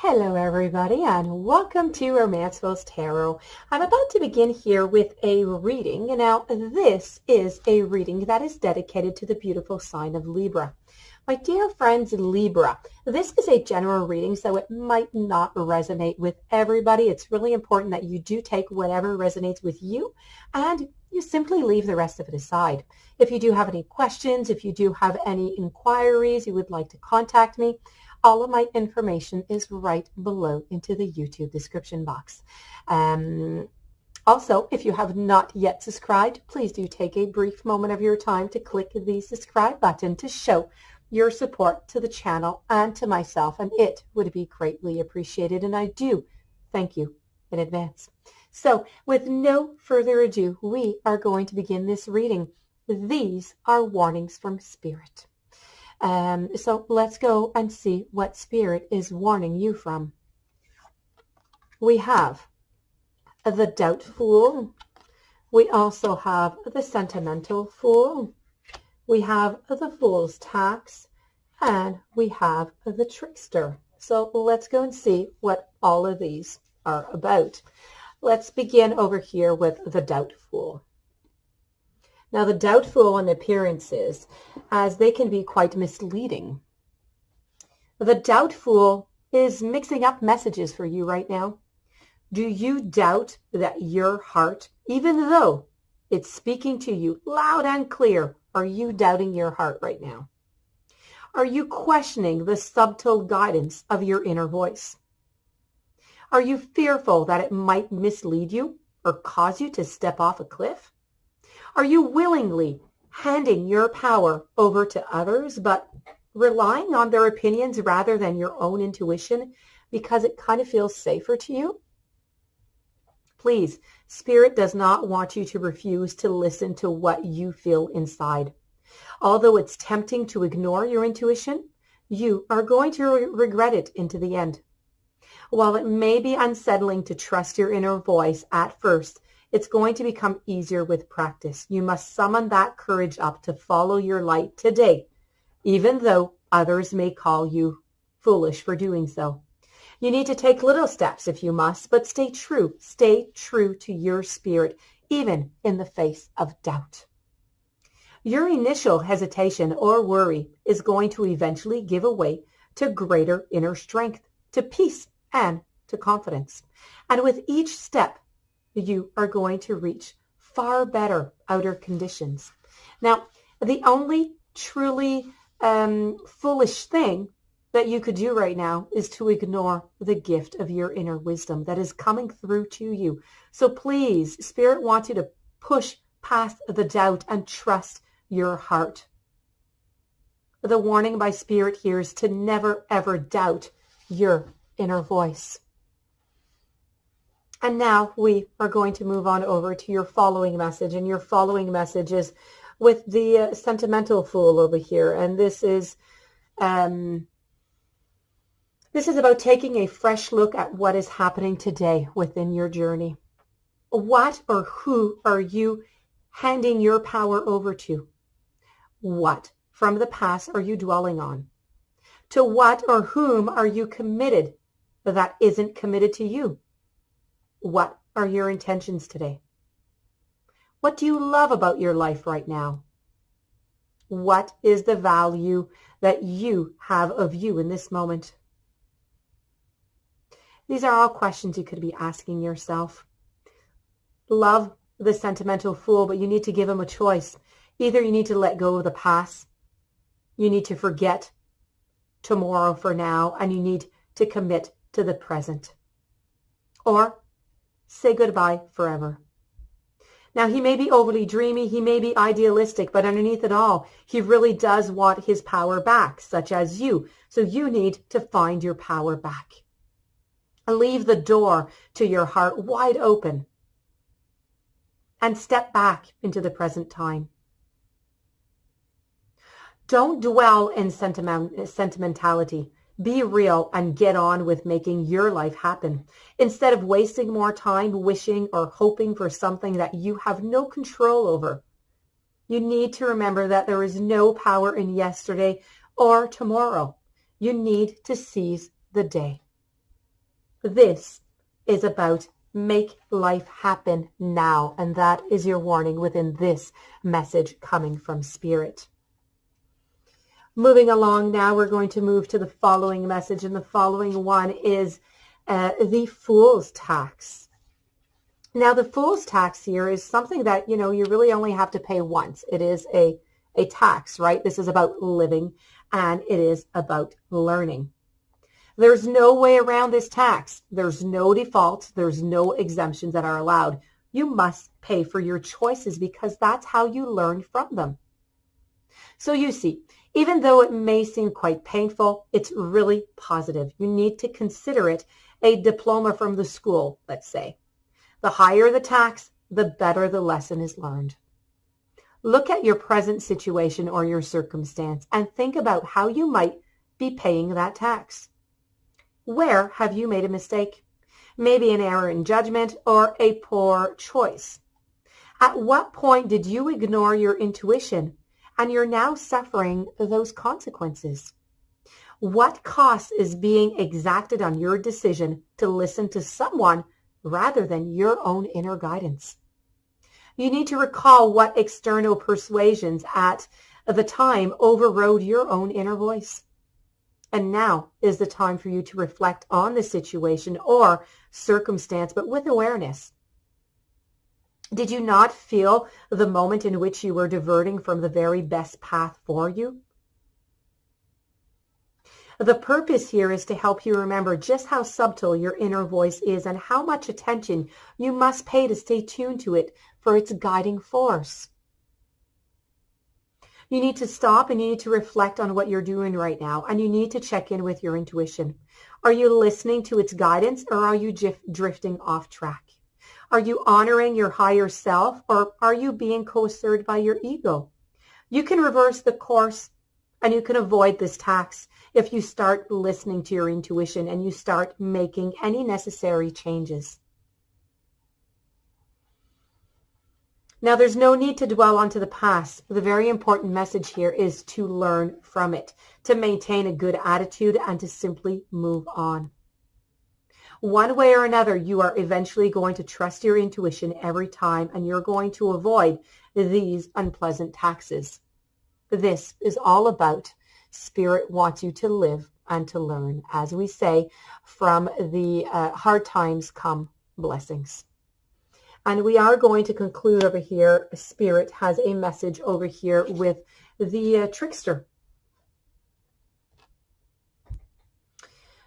Hello everybody and welcome to Romanceful's Tarot. I'm about to begin here with a reading. Now this is a reading that is dedicated to the beautiful sign of Libra. My dear friends, Libra, this is a general reading, so it might not resonate with everybody. It's really important that you do take whatever resonates with you and you simply leave the rest of it aside. If you do have any questions, if you do have any inquiries, you would like to contact me, all of my information is right below into the YouTube description box. Also, if you have not yet subscribed, please do take a brief moment of your time to click the subscribe button to show your support to the channel and to myself, and it would be greatly appreciated, and I do thank you in advance. So with no further ado, we are going to begin this reading. These are warnings from Spirit. So let's go and see what Spirit is warning you from. We have the Doubt Fool. We also have the Sentimental Fool. We have the Fool's Tax. And we have the Trickster. So let's go and see what all of these are about. Let's begin over here with the Doubt Fool. Now, the Doubt Fool in appearances, as they can be quite misleading. The Doubt Fool is mixing up messages for you right now. Do you doubt that your heart, even though it's speaking to you loud and clear, are you doubting your heart right now? Are you questioning the subtle guidance of your inner voice? Are you fearful that it might mislead you or cause you to step off a cliff? Are you willingly handing your power over to others, but relying on their opinions rather than your own intuition because it kind of feels safer to you? Please, Spirit does not want you to refuse to listen to what you feel inside. Although it's tempting to ignore your intuition, you are going to regret it into the end. While it may be unsettling to trust your inner voice at first, it's going to become easier with practice. You must summon that courage up to follow your light today, even though others may call you foolish for doing so. You need to take little steps if you must, but stay true. Stay true to your spirit, even in the face of doubt. Your initial hesitation or worry is going to eventually give way to greater inner strength, to peace, and to confidence. And with each step, you are going to reach far better outer conditions. Now, the only truly foolish thing that you could do right now is to ignore the gift of your inner wisdom that is coming through to you. So please, Spirit wants you to push past the doubt and trust your heart. The warning by Spirit here is to never ever doubt your inner voice. And now we are going to move on over to your following message, and your following message is with the Sentimental Fool over here, and this is about taking a fresh look at what is happening today within your journey. What or who are you handing your power over to? What from the past are you dwelling on? To what or whom are you committed that isn't committed to you? What are your intentions today? What do you love about your life right now? What is the value that you have of you in this moment? These are all questions you could be asking yourself. Love the Sentimental Fool, but you need to give him a choice. Either you need to let go of the past, you need to forget tomorrow for now, and you need to commit to the present. Or say goodbye forever. Now, he may be overly dreamy, he may be idealistic, but underneath it all, he really does want his power back, such as you. So you need to find your power back. Leave the door to your heart wide open and step back into the present time. Don't dwell in sentimentality. Be real and get on with making your life happen. Instead of wasting more time wishing or hoping for something that you have no control over. You need to remember that there is no power in yesterday or tomorrow. You need to seize the day. This is about make life happen now. And that is your warning within this message coming from Spirit. Moving along now, we're going to move to the following message. And the following one is the Fool's Tax. Now, the Fool's Tax here is something that, you really only have to pay once. It is a tax, right? This is about living, and it is about learning. There's no way around this tax. There's no defaults. There's no exemptions that are allowed. You must pay for your choices because that's how you learn from them. So you see, even though it may seem quite painful, it's really positive. You need to consider it a diploma from the school, let's say. The higher the tax, the better the lesson is learned. Look at your present situation or your circumstance and think about how you might be paying that tax. Where have you made a mistake? Maybe an error in judgment or a poor choice. At what point did you ignore your intuition and you're now suffering those consequences? What cost is being exacted on your decision to listen to someone rather than your own inner guidance? You need to recall what external persuasions at the time overrode your own inner voice. And now is the time for you to reflect on the situation or circumstance, but with awareness. Did you not feel the moment in which you were diverting from the very best path for you? The purpose here is to help you remember just how subtle your inner voice is and how much attention you must pay to stay tuned to it for its guiding force. You need to stop and you need to reflect on what you're doing right now, and you need to check in with your intuition. Are you listening to its guidance, or are you drifting off track? Are you honoring your higher self, or are you being coerced by your ego? You can reverse the course and you can avoid this tax if you start listening to your intuition and you start making any necessary changes. Now, there's no need to dwell onto the past. The very important message here is to learn from it, to maintain a good attitude, and to simply move on. One way or another, you are eventually going to trust your intuition every time, and you're going to avoid these unpleasant taxes. This is all about Spirit wants you to live and to learn. As we say, from the hard times come blessings. And we are going to conclude over here. Spirit has a message over here with the trickster.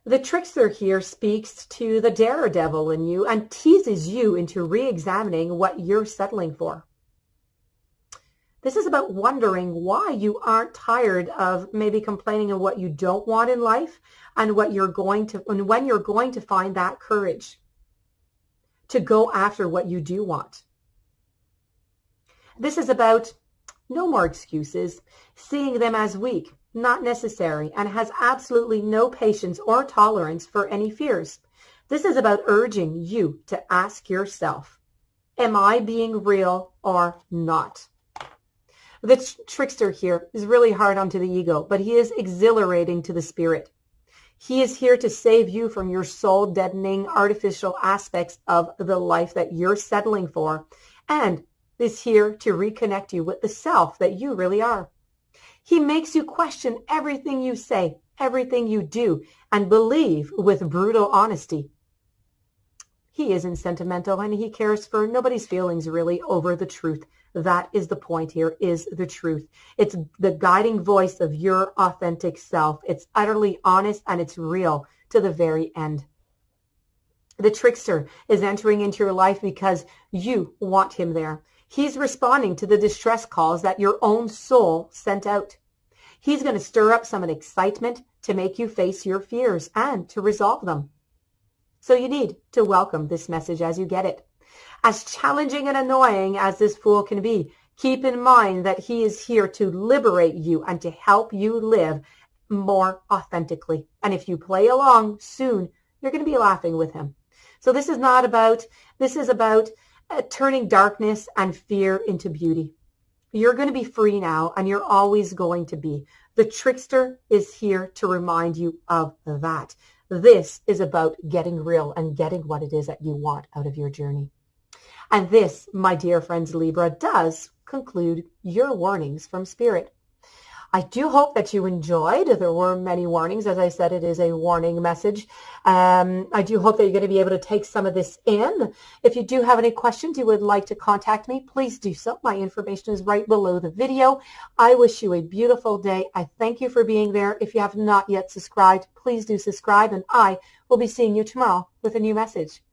The trickster here speaks to the daredevil in you and teases you into re-examining what you're settling for. This is about wondering why you aren't tired of maybe complaining of what you don't want in life and when you're going to find that courage to go after what you do want. This is about no more excuses, seeing them as weak, not necessary, and has absolutely no patience or tolerance for any fears. This is about urging you to ask yourself, am I being real or not? The trickster here is really hard onto the ego, but he is exhilarating to the spirit. He is here to save you from your soul-deadening artificial aspects of the life that you're settling for, and is here to reconnect you with the self that you really are. He makes you question everything you say, everything you do, and believe with brutal honesty. He isn't sentimental, and he cares for nobody's feelings really over the truth. That is the point here, is the truth. It's the guiding voice of your authentic self. It's utterly honest and it's real to the very end. The trickster is entering into your life because you want him there. He's responding to the distress calls that your own soul sent out. He's going to stir up some excitement to make you face your fears and to resolve them. So you need to welcome this message as you get it. As challenging and annoying as this fool can be, keep in mind that he is here to liberate you and to help you live more authentically. And if you play along, soon you're going to be laughing with him. So this is about turning darkness and fear into beauty. You're going to be free now, and you're always going to be. The trickster is here to remind you of that. This is about getting real and getting what it is that you want out of your journey. And this, my dear friends Libra, does conclude your warnings from Spirit. I do hope that you enjoyed. There were many warnings. As I said, it is a warning message. I do hope that you're going to be able to take some of this in. If you do have any questions you would like to contact me, please do so. My information is right below the video. I wish you a beautiful day. I thank you for being there. If you have not yet subscribed, please do subscribe, and I will be seeing you tomorrow with a new message.